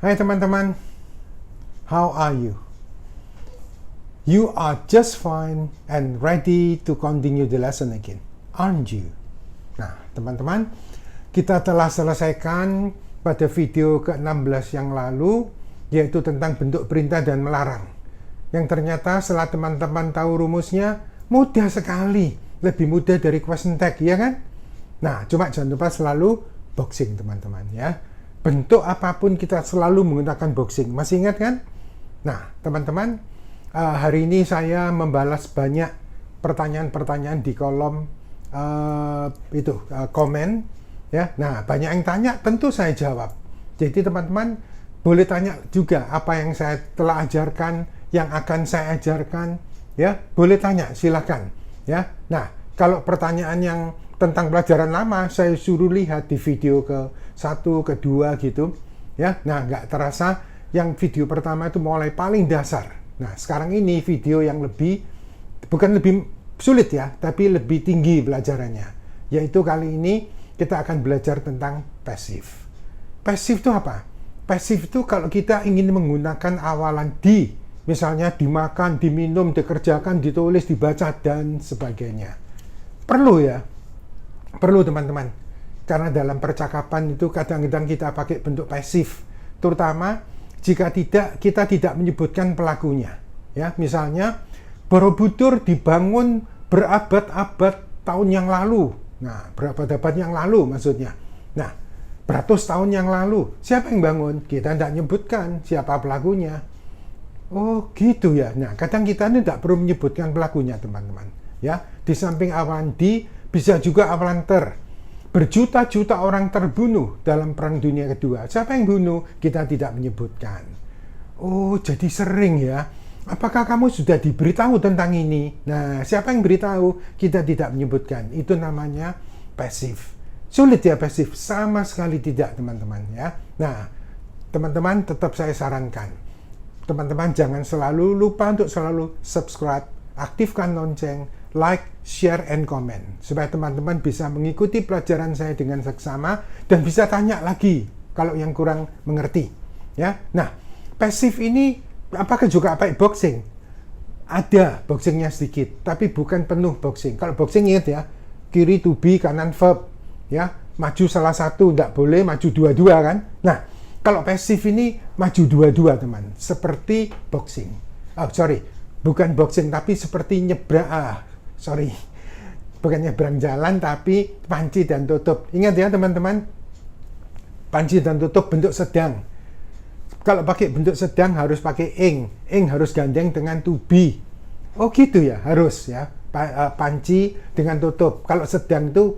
Hai teman-teman, how are you? You are just fine and ready to continue the lesson again, aren't you? Nah, teman-teman, kita telah selesaikan pada video ke-16 yang lalu, yaitu tentang bentuk perintah dan melarang. Yang ternyata setelah teman-teman tahu rumusnya, mudah sekali, lebih mudah dari question tag, ya kan? Nah, cuma jangan lupa selalu boxing, teman-teman, ya. Bentuk apapun kita selalu menggunakan boxing. Masih ingat kan? Nah, teman-teman, hari ini saya membalas banyak pertanyaan-pertanyaan di kolom komen, ya. Nah, banyak yang tanya, tentu saya jawab. Jadi teman-teman boleh tanya juga apa yang saya telah ajarkan, yang akan saya ajarkan, ya. Boleh tanya, silakan, ya. Nah, kalau pertanyaan yang tentang pelajaran lama, saya suruh lihat di video ke-1, ke-2 gitu, ya. Nah, nggak terasa yang video pertama itu mulai paling dasar. Nah, sekarang ini video yang bukan lebih sulit ya, tapi lebih tinggi pelajarannya. Yaitu kali ini kita akan belajar tentang pasif. Pasif itu apa? Pasif itu kalau kita ingin menggunakan awalan di, misalnya dimakan, diminum, dikerjakan, ditulis, dibaca, dan sebagainya. Perlu ya? Perlu teman-teman, karena dalam percakapan itu kadang-kadang kita pakai bentuk pasif, terutama jika kita tidak menyebutkan pelakunya. Ya, misalnya Borobudur dibangun berabad-abad tahun yang lalu. Nah, berabad-abad yang lalu maksudnya. Nah, beratus tahun yang lalu, siapa yang bangun? Kita tidak menyebutkan siapa pelakunya. Oh, gitu ya. Nah, kadang kita ini tidak perlu menyebutkan pelakunya, teman-teman. Ya, di samping awalan di, bisa juga awalan ter. Berjuta-juta orang terbunuh dalam Perang Dunia Kedua. Siapa yang bunuh? Kita tidak menyebutkan. Oh, jadi sering ya. Apakah kamu sudah diberitahu tentang ini? Nah, siapa yang beritahu? Kita tidak menyebutkan. Itu namanya pasif. Sulit ya pasif? Sama sekali tidak, teman-teman ya. Nah, teman-teman tetap saya sarankan. Teman-teman jangan selalu lupa untuk selalu subscribe, aktifkan lonceng, like, share, and comment. Supaya teman-teman bisa mengikuti pelajaran saya dengan seksama dan bisa tanya lagi kalau yang kurang mengerti. Ya, nah, pasif ini apakah juga pakai boxing? Ada boxingnya sedikit, tapi bukan penuh boxing. Kalau boxing ingat ya, kiri to be, kanan verb. Ya, maju salah satu, tidak boleh maju dua-dua kan? Nah, kalau pasif ini maju dua-dua teman, seperti boxing. Oh, sorry, bukan boxing, tapi seperti nyebrang. Bukan nyebrang jalan, tapi panci dan tutup. Ingat ya teman-teman, panci dan tutup bentuk sedang. Kalau pakai bentuk sedang harus pakai ing harus gandeng dengan to be. Oh gitu ya, harus ya. Panci dengan tutup. Kalau sedang itu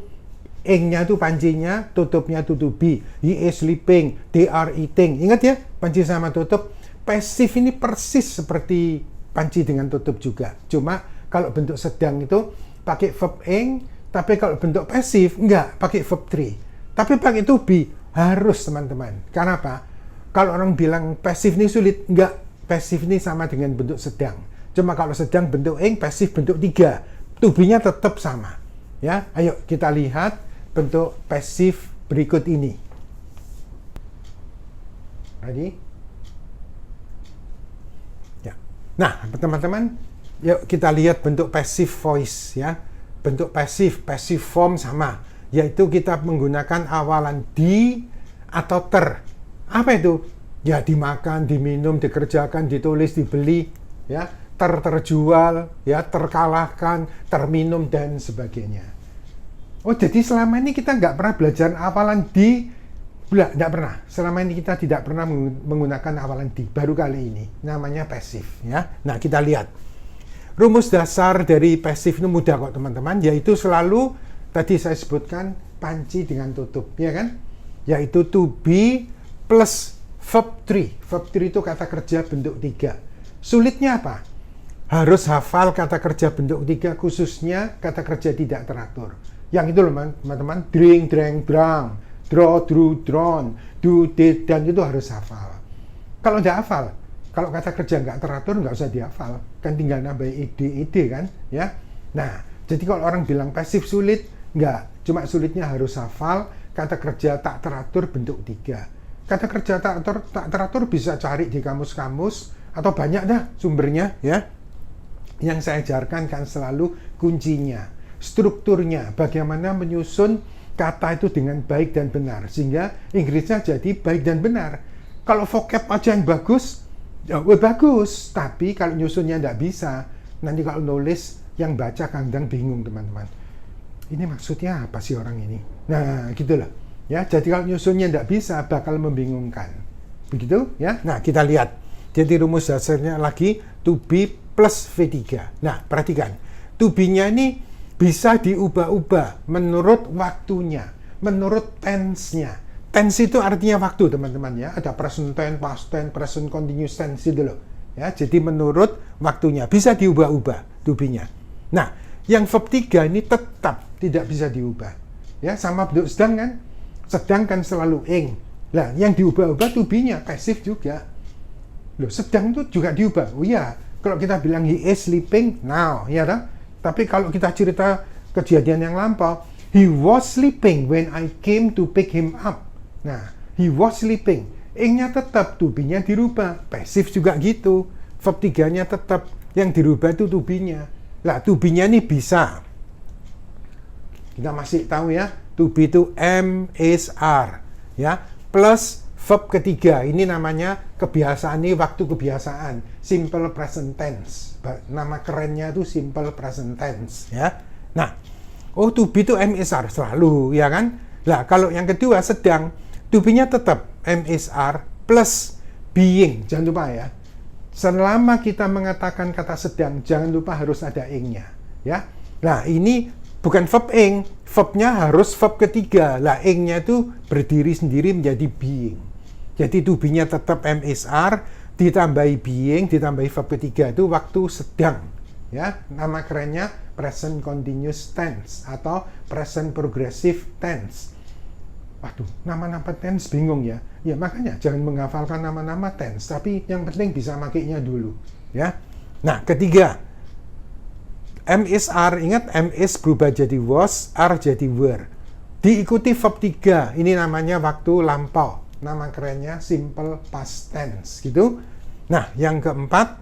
ing-nya itu pancinya, tutupnya to be. He is sleeping, they are eating. Ingat ya, panci sama tutup. Pasif ini persis seperti panci dengan tutup juga. Cuma kalau bentuk sedang itu pakai verb ing, tapi kalau bentuk pasif enggak, pakai verb 3. Tapi pakai to be harus, teman-teman. Karena apa? Kalau orang bilang pasif ini sulit, enggak, pasif ini sama dengan bentuk sedang. Cuma kalau sedang bentuk ing, pasif bentuk 3. To be-nya tetap sama. Ya, ayo kita lihat bentuk pasif berikut ini. Ready? Ya. Nah, teman-teman, yuk kita lihat bentuk passive voice ya. Bentuk passive form sama, yaitu kita menggunakan awalan di atau ter. Apa itu? Ya dimakan, diminum, dikerjakan, ditulis, dibeli, ya, terjual, ya, terkalahkan, terminum dan sebagainya. Oh, jadi selama ini kita nggak pernah belajar awalan di, nggak pernah. Selama ini kita tidak pernah menggunakan awalan di. Baru kali ini, namanya passive ya. Nah, kita lihat. Rumus dasar dari pasif itu mudah kok teman-teman, yaitu selalu tadi saya sebutkan panci dengan tutup, ya kan? Yaitu to be plus verb 3. Verb 3 itu kata kerja bentuk 3. Sulitnya apa? Harus hafal kata kerja bentuk 3, khususnya kata kerja tidak teratur. Yang itu loh teman-teman, drink, drank, drunk, draw, drew, drawn, do, did, dan itu harus hafal. Kalau tidak hafal, kalau kata kerja nggak teratur, nggak usah dihafal. Kan tinggal nambah ide kan, ya. Nah, jadi kalau orang bilang pasif sulit, nggak. Cuma sulitnya harus hafal kata kerja tak teratur bentuk 3. Kata kerja tak teratur bisa cari di kamus-kamus atau banyak dah sumbernya ya. Yang saya ajarkan kan selalu kuncinya, strukturnya, bagaimana menyusun kata itu dengan baik dan benar sehingga Inggrisnya jadi baik dan benar. Kalau vocab aja yang bagus, ya bagus, tapi kalau nyusunnya nggak bisa, nanti kalau nulis yang baca kadang bingung teman-teman. Ini maksudnya apa sih orang ini? Nah, gitulah. Ya, jadi kalau nyusunnya tidak bisa bakal membingungkan. Begitu ya. Nah, kita lihat. Jadi rumus dasarnya lagi to be plus V3. Nah, perhatikan. To be-nya ini bisa diubah-ubah menurut waktunya, menurut tense-nya. Tense itu artinya waktu, teman-teman ya. Ada present tense, past tense, present continuous tense itu loh. Ya, jadi menurut waktunya bisa diubah-ubah to be-nya. Nah, yang verb 3 ini tetap tidak bisa diubah. Ya, sama bentuk sedang kan? Sedang kan selalu ing. Nah, yang diubah-ubah to be-nya passive juga. Loh, sedang itu juga diubah. Oh iya, kalau kita bilang he is sleeping now, ya toh? Tapi kalau kita cerita kejadian yang lampau, he was sleeping when I came to pick him up. Nah, he was sleeping. Ing-nya tetap, to be-nya dirubah. Passive juga gitu. Verb 3-nya tetap. Yang dirubah itu to be-nya. Lah, to be-nya ini bisa. Kita masih tahu ya, to be itu am, is, are. Ya, plus verb ketiga. Ini namanya kebiasaan, ini waktu kebiasaan. Simple present tense. Nama kerennya itu simple present tense. Ya. Nah, to be itu am, is, are. Selalu, ya kan? Lah, kalau yang kedua sedang, to be-nya tetap am, is, are plus being. Jangan lupa ya. Selama kita mengatakan kata sedang, jangan lupa harus ada ing-nya. Ya. Nah, ini bukan verb ing, verbnya harus verb ketiga. Lah, ing-nya itu berdiri sendiri menjadi being. Jadi to be-nya tetap am, is, are, ditambahi being, ditambahi verb ketiga itu waktu sedang. Ya, nama kerennya present continuous tense atau present progressive tense. Waduh, nama-nama tense bingung ya. Ya makanya jangan menghafalkan nama-nama tense, tapi yang penting bisa makainya dulu. Ya. Nah, ketiga. Am, is, are, ingat am, is berubah jadi was, are jadi were. Diikuti verb 3, ini namanya waktu lampau. Nama kerennya simple past tense, gitu. Nah, yang keempat,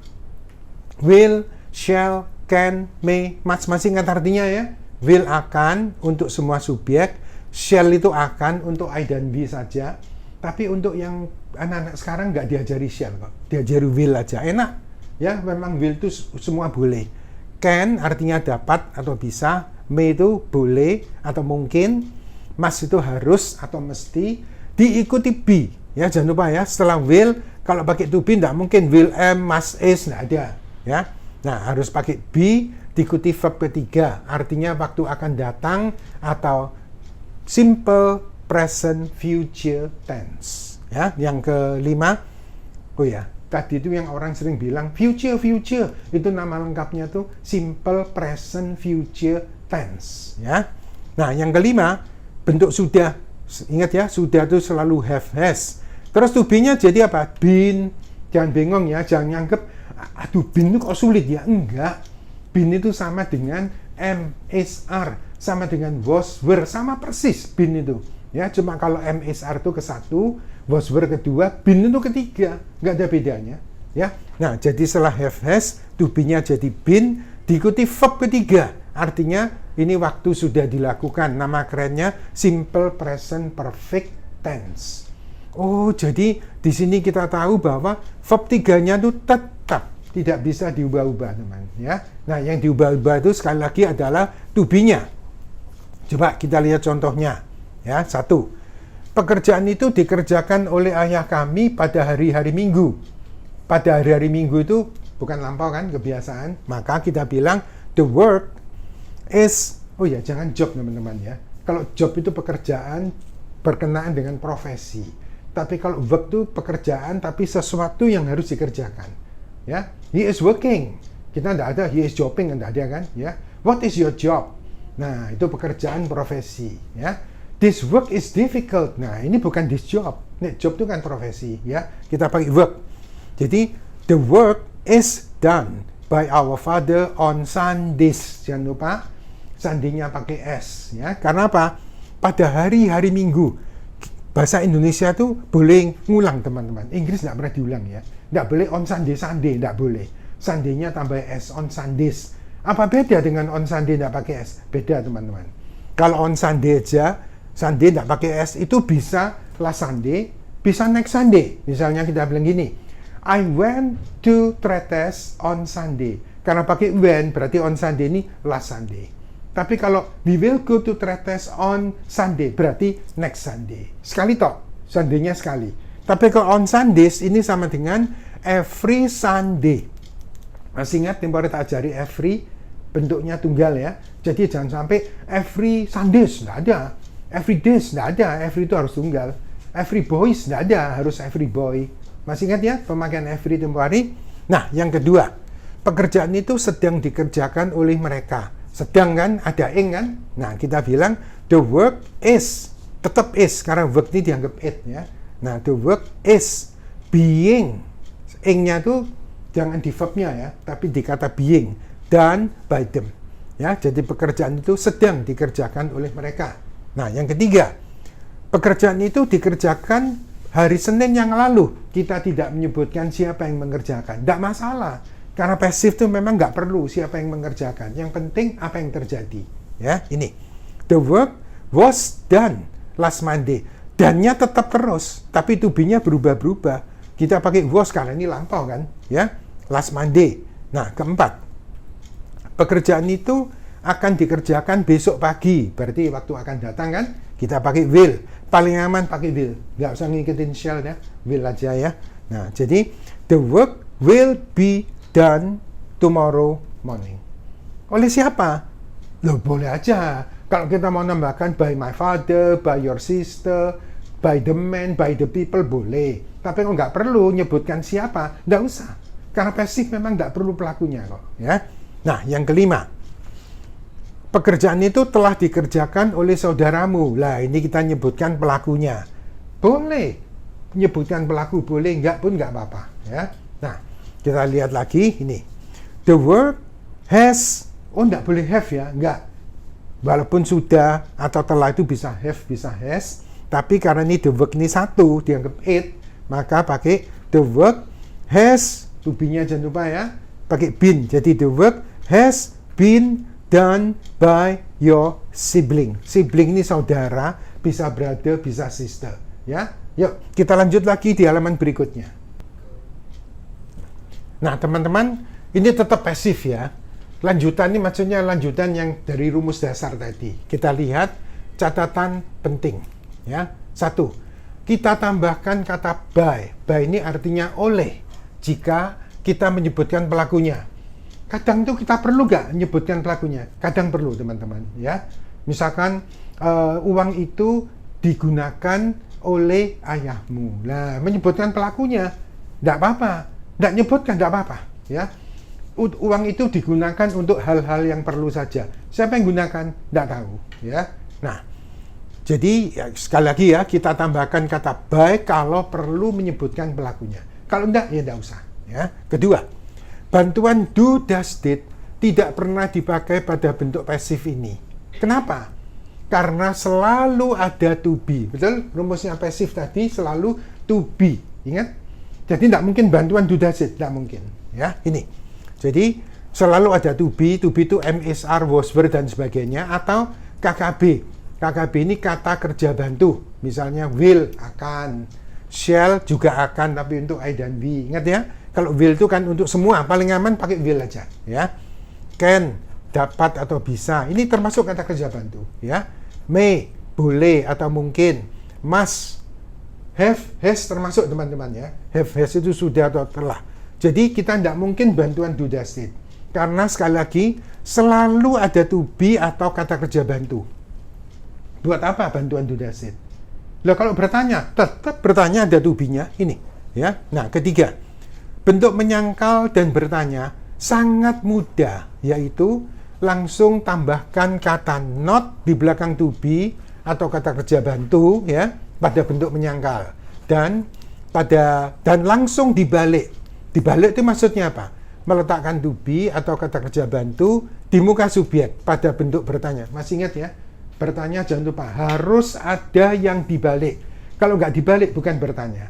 will, shall, can, may, masing-masing ingat artinya ya. Will akan untuk semua subjek, shall itu akan untuk I dan B saja. Tapi untuk yang anak-anak sekarang nggak diajari shall kok, diajari will aja. Enak, ya memang will itu semua boleh. Can artinya dapat atau bisa, may itu boleh atau mungkin, must itu harus atau mesti, diikuti be. Ya, jangan lupa ya, setelah will, kalau pakai to be, tidak mungkin will, am, must, is, tidak ada. Ya. Nah, harus pakai be, diikuti verb ketiga, artinya waktu akan datang atau simple present future tense. Ya, yang kelima, oh ya, tadi itu yang orang sering bilang future, itu nama lengkapnya tuh simple present future tense. Ya. Nah, yang kelima bentuk sudah. Ingat ya, sudah itu selalu have, has. Terus to be-nya jadi apa? Been. Jangan bingung ya, jangan nganggep aduh been itu kok sulit ya. Enggak. Been itu sama dengan am, is, are, sama dengan was, were, sama persis been itu. Ya, cuma kalau am, is, are itu ke satu, was, were kedua, been itu ketiga, nggak ada bedanya. Ya, nah jadi setelah have, has, to be-nya jadi been, diikuti verb ketiga, artinya ini waktu sudah dilakukan. Nama kerennya simple present perfect tense. Oh, jadi di sini kita tahu bahwa verb 3-nya itu tetap tidak bisa diubah-ubah, teman. Ya, nah yang diubah-ubah itu sekali lagi adalah to be-nya. Coba kita lihat contohnya. Ya, 1. Pekerjaan itu dikerjakan oleh ayah kami pada hari-hari Minggu. Pada hari-hari Minggu itu bukan lampau kan, kebiasaan. Maka kita bilang the work is, oh ya jangan job teman-teman ya. Kalau job itu pekerjaan berkenaan dengan profesi. Tapi kalau work itu pekerjaan tapi sesuatu yang harus dikerjakan. Ya, he is working. Kita tidak ada he is jobbing, tidak ada kan? Ya, what is your job? Nah, itu pekerjaan profesi. Ya, this work is difficult. Nah, ini bukan this job. Nih, job itu kan profesi. Ya, kita pakai work. Jadi the work is done by our father on Sundays. Jangan lupa sandinya pakai s. Ya, karena apa? Pada hari-hari Minggu bahasa Indonesia tuh boleh ngulang teman-teman. Inggris nggak pernah diulang ya. Nggak boleh on Sunday, Sunday, nggak boleh. Sunday-nya tambah S, on Sundays. Apa beda dengan on Sunday nggak pakai S? Beda teman-teman. Kalau on Sunday aja, Sunday nggak pakai S, itu bisa last Sunday, bisa next Sunday. Misalnya kita bilang gini, I went to Tretes on Sunday. Karena pakai when, berarti on Sunday ini last Sunday. Tapi kalau we will go to Tretes on Sunday, berarti next Sunday. Sekali tok, Sunday-nya sekali. Tapi kalau on Sundays, ini sama dengan every Sunday. Masih ingat tempoh tak ajari every, bentuknya tunggal ya. Jadi jangan sampai every Sundays, nggak ada. Every days, nggak ada. Every itu harus tunggal. Every boys, nggak ada. Harus every boy. Masih ingat ya pemakaian every tempoh hari? Nah, yang kedua, pekerjaan itu sedang dikerjakan oleh mereka. Sedang kan, ada ing kan? Nah, kita bilang the work is, tetap is, karena work ini dianggap it ya. Nah, the work is being. Ing-nya tuh jangan di verb-nya ya, tapi di kata being, done by them. Ya, jadi pekerjaan itu sedang dikerjakan oleh mereka. Nah, yang ketiga, pekerjaan itu dikerjakan hari Senin yang lalu. Kita tidak menyebutkan siapa yang mengerjakan. Tidak masalah. Karena pasif itu memang nggak perlu siapa yang mengerjakan. Yang penting apa yang terjadi. Ya, ini. The work was done last Monday. Dan-nya tetap terus, tapi to be-nya berubah-berubah. Kita pakai was karena ini lampau kan, ya. Last Monday. Nah, keempat. Pekerjaan itu akan dikerjakan besok pagi. Berarti waktu akan datang kan, kita pakai will. Paling aman pakai will. Nggak usah ngikutin shall ya, will aja ya. Nah, jadi the work will be done tomorrow morning. Oleh siapa? Loh, boleh aja. Kalau kita mau nambahkan by my father, by your sister, by the man, by the people, boleh. Tapi kalau nggak perlu nyebutkan siapa, nggak usah. Karena pasif memang nggak perlu pelakunya kok. Ya. Nah, yang kelima. Pekerjaan itu telah dikerjakan oleh saudaramu. Lah, ini kita nyebutkan pelakunya. Boleh. Nyebutkan pelaku, boleh. Nggak pun nggak apa-apa. Ya. Nah, kita lihat lagi ini. The work has, oh nggak boleh have ya, nggak. Walaupun sudah atau telah itu bisa have, bisa has. Tapi karena ini the work ini satu, dianggap it, maka pakai the work has, to be-nya jangan lupa ya, pakai been. Jadi the work has been done by your sibling. Sibling ini saudara, bisa brother, bisa sister. Ya, yuk kita lanjut lagi di halaman berikutnya. Nah teman-teman, ini tetap pasif ya. Lanjutan ini maksudnya lanjutan yang dari rumus dasar tadi. Kita lihat catatan penting. Ya, satu, kita tambahkan kata by. By ini artinya oleh. Jika kita menyebutkan pelakunya. Kadang tuh kita perlu nggak menyebutkan pelakunya? Kadang perlu teman-teman. Ya, misalkan uang itu digunakan oleh ayahmu. Nah, menyebutkan pelakunya, nggak apa-apa. Nggak nyebutkan, nggak apa-apa. Ya. Uang itu digunakan untuk hal-hal yang perlu saja. Siapa yang gunakan? Tidak tahu. Ya. Nah, jadi ya, sekali lagi ya, kita tambahkan kata by kalau perlu menyebutkan pelakunya. Kalau enggak, ya enggak usah. Ya. Kedua, bantuan do, does, did tidak pernah dipakai pada bentuk pasif ini. Kenapa? Karena selalu ada to be. Betul? Rumusnya pasif tadi selalu to be. Ingat? Jadi tidak mungkin bantuan do, does, did. Tidak mungkin. Ya, ini. Jadi selalu ada to be itu MSR, was, were, dan sebagainya, atau KKB. KKB ini kata kerja bantu. Misalnya will, akan, shall juga akan, tapi untuk I dan we. Ingat ya, kalau will itu kan untuk semua, paling aman pakai will aja. Ya. Can, dapat atau bisa. Ini termasuk kata kerja bantu. Ya. May, boleh atau mungkin. Must, have, has termasuk teman-teman ya. Have, has itu sudah atau telah. Jadi kita tidak mungkin bantuan do, does, did. Karena sekali lagi selalu ada to be atau kata kerja bantu. Buat apa bantuan do, does, did? Lah kalau bertanya, tetap bertanya ada to be-nya ini, ya. Nah, ketiga. Bentuk menyangkal dan bertanya sangat mudah, yaitu langsung tambahkan kata not di belakang to be atau kata kerja bantu ya pada bentuk menyangkal dan langsung dibalik. Dibalik itu maksudnya apa? Meletakkan to be atau kata kerja bantu di muka subjek pada bentuk bertanya. Masih ingat ya? Bertanya jangan lupa harus ada yang dibalik. Kalau nggak dibalik bukan bertanya.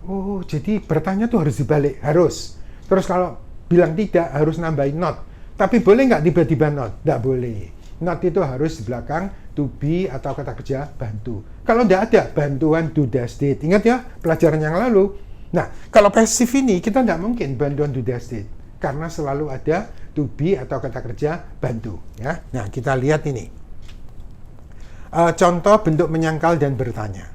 Oh, jadi bertanya tuh harus dibalik, harus. Terus kalau bilang tidak, harus nambahin not. Tapi boleh nggak tiba-tiba not? Nggak boleh. Not itu harus di belakang to be atau kata kerja bantu. Kalau nggak ada, bantuan do das did. Ingat ya, pelajaran yang lalu. Nah, kalau pasif ini, kita nggak mungkin bantuan do das did. Karena selalu ada to be atau kata kerja bantu. Ya. Nah, kita lihat ini. Contoh bentuk menyangkal dan bertanya.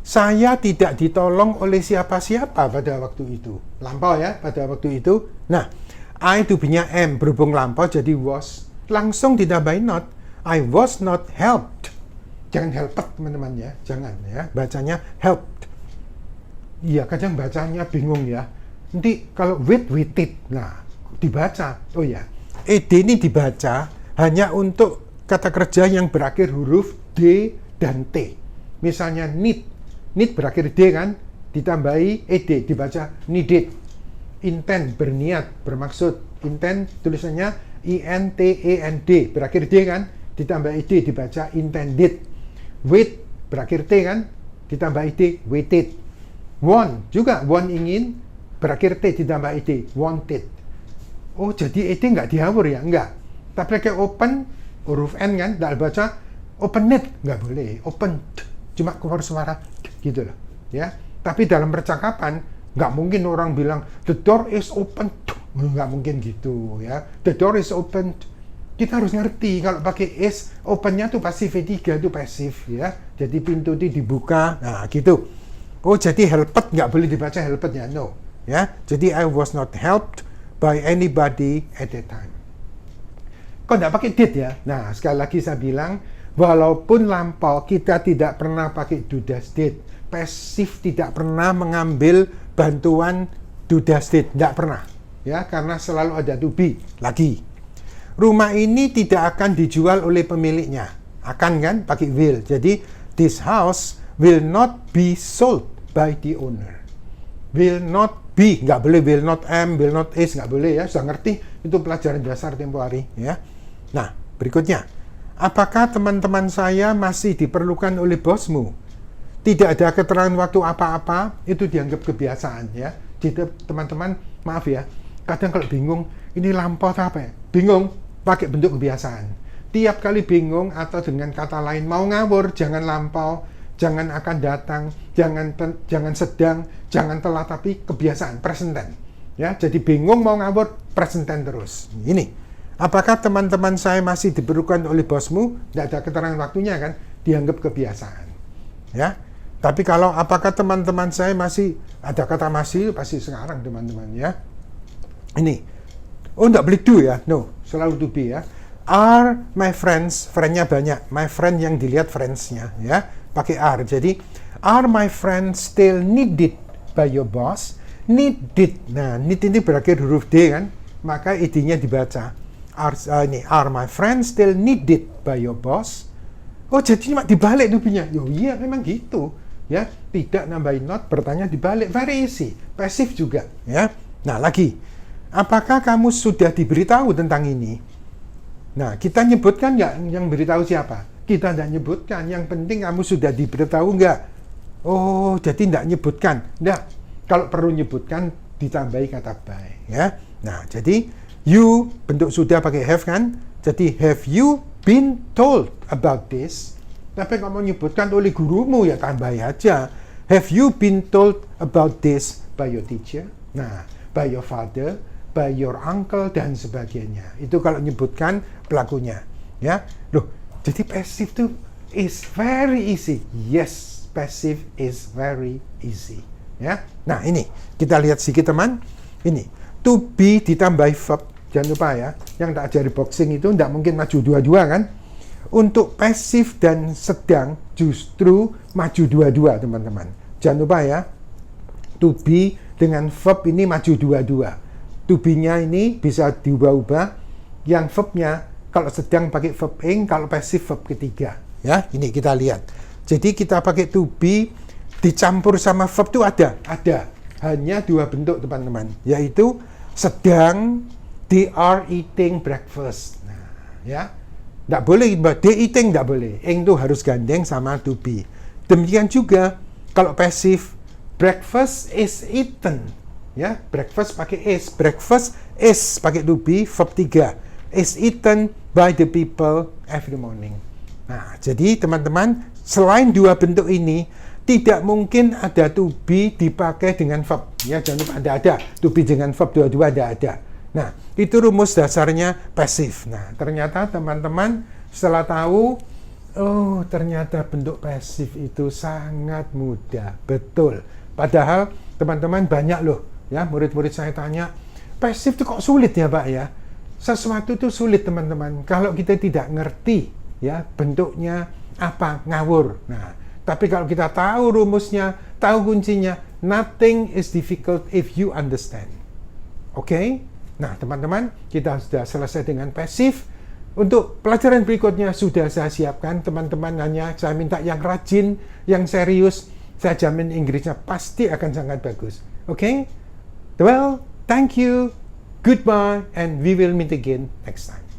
Saya tidak ditolong oleh siapa-siapa pada waktu itu. Lampau ya, pada waktu itu. Nah, I to be-nya am, berhubung lampau jadi was. Langsung ditambahin not. I was not helped. Jangan helped teman-teman ya, jangan ya. Bacanya helped. Iya, kadang bacanya bingung ya. Nanti kalau with it, nah dibaca. Oh ya, ed ini dibaca hanya untuk kata kerja yang berakhir huruf D dan T. Misalnya need berakhir D kan, ditambahi ed, dibaca needed. Intend, berniat, bermaksud. Intend tulisannya INTEND, berakhir D kan, ditambah ed, dibaca intended. Wait, berakhir T kan, ditambah ed, waited. Want, juga want ingin, berakhir T, ditambah ed, wanted. Oh, jadi ed nggak dihawur ya? Enggak. Tapi kayak open, huruf N kan, tidak baca open it, nggak boleh. Open, cuma keluar suara gitu loh. Ya. Tapi dalam percakapan, nggak mungkin orang bilang, the door is open. Nggak mungkin gitu ya. The door is open. Kita harus ngerti kalau pakai is, opennya tuh pasif V3 itu pasif ya. Jadi pintu itu dibuka, nah gitu. Oh, jadi helped nggak boleh dibaca helped ya, no. Ya, jadi I was not helped by anybody at that time. Kok nggak pakai did ya? Nah, sekali lagi saya bilang, walaupun lampau kita tidak pernah pakai do das did. Pasif tidak pernah mengambil bantuan do das did, nggak pernah. Ya, karena selalu ada to be lagi. Rumah ini tidak akan dijual oleh pemiliknya. Akan kan? Pakai will. Jadi, this house will not be sold by the owner. Will not be, nggak boleh will not am, will not is, nggak boleh ya. Sudah ngerti? Itu pelajaran dasar tempo hari. Ya. Nah, berikutnya. Apakah teman-teman saya masih diperlukan oleh bosmu? Tidak ada keterangan waktu apa-apa, itu dianggap kebiasaan ya. Jadi teman-teman, maaf ya, kadang kalau bingung, ini lampau atau apa ya? Bingung, pakai bentuk kebiasaan. Tiap kali bingung atau dengan kata lain, mau ngawur, jangan lampau, jangan akan datang, jangan sedang, jangan telah, tapi kebiasaan, present tense. Ya, jadi bingung mau ngawur, present tense terus. Ini, apakah teman-teman saya masih diperlukan oleh bosmu? Tidak ada keterangan waktunya kan, dianggap kebiasaan. Ya, tapi kalau apakah teman-teman saya masih, ada kata masih, pasti sekarang teman-teman ya. Ini, oh enggak boleh do ya, no, selalu to be ya. Are my friends, friend-nya banyak, my friend yang dilihat friends-nya ya, pakai are. Jadi, are my friends still needed by your boss? Needed, nah need ini berakhir huruf D kan, maka id-nya dibaca. Are my friends still needed by your boss? Oh, jadi cuma dibalik to-be-nya. Yo iya, memang gitu. Ya, tidak nambahin not, bertanya dibalik, very easy, pasif juga ya. Nah, lagi, apakah kamu sudah diberitahu tentang ini? Nah, kita nyebutkan nggak yang beritahu siapa? Kita nggak nyebutkan, yang penting kamu sudah diberitahu nggak? Oh, jadi nggak nyebutkan. Nggak, kalau perlu nyebutkan, ditambahi kata by ya. Nah, jadi you, bentuk sudah pakai have kan? Jadi, have you been told about this? Tapi kalau mau nyebutkan oleh gurumu ya tambah aja. Have you been told about this by your teacher? Nah, by your father, by your uncle dan sebagainya. Itu kalau nyebutkan pelakunya, ya. Loh, jadi passive tuh is very easy. Yes, passive is very easy, ya. Nah, ini kita lihat sedikit teman. Ini to be ditambahi verb. Jangan lupa ya, yang tak ajari boxing itu tidak mungkin maju dua-dua kan? Untuk pasif dan sedang justru maju dua-dua teman-teman. Jangan lupa ya, to be dengan verb ini maju dua-dua. To be-nya ini bisa diubah-ubah. Yang verb-nya kalau sedang pakai verb ing, kalau pasif verb ketiga. Ya, ini kita lihat. Jadi kita pakai to be dicampur sama verb itu ada. Hanya dua bentuk teman-teman, yaitu sedang, they are eating breakfast. Nah, ya. Nggak boleh, they eating nggak boleh. Ing itu harus gandeng sama to be. Demikian juga, Kalau passive, breakfast is eaten. Ya, breakfast pakai is. Breakfast is pakai to be, verb 3. Is eaten by the people every morning. Nah, jadi teman-teman, selain dua bentuk ini, tidak mungkin ada to be dipakai dengan verb. Ya, jangan lupa ada. To be dengan verb dua-dua ada. Nah, itu rumus dasarnya passive. Nah, ternyata teman-teman setelah tahu, oh ternyata bentuk passive itu sangat mudah. Betul. Padahal teman-teman banyak loh, ya murid-murid saya tanya, passive itu kok sulit ya Pak ya? Sesuatu itu sulit teman-teman. Kalau kita tidak ngerti, ya bentuknya apa, ngawur. Nah, tapi kalau kita tahu rumusnya, tahu kuncinya, nothing is difficult if you understand. Oke? Nah, teman-teman, kita sudah selesai dengan passive. Untuk pelajaran berikutnya sudah saya siapkan. Teman-teman hanya saya minta yang rajin, yang serius. Saya jamin Inggrisnya pasti akan sangat bagus. Oke? Well, thank you. Goodbye, and we will meet again next time.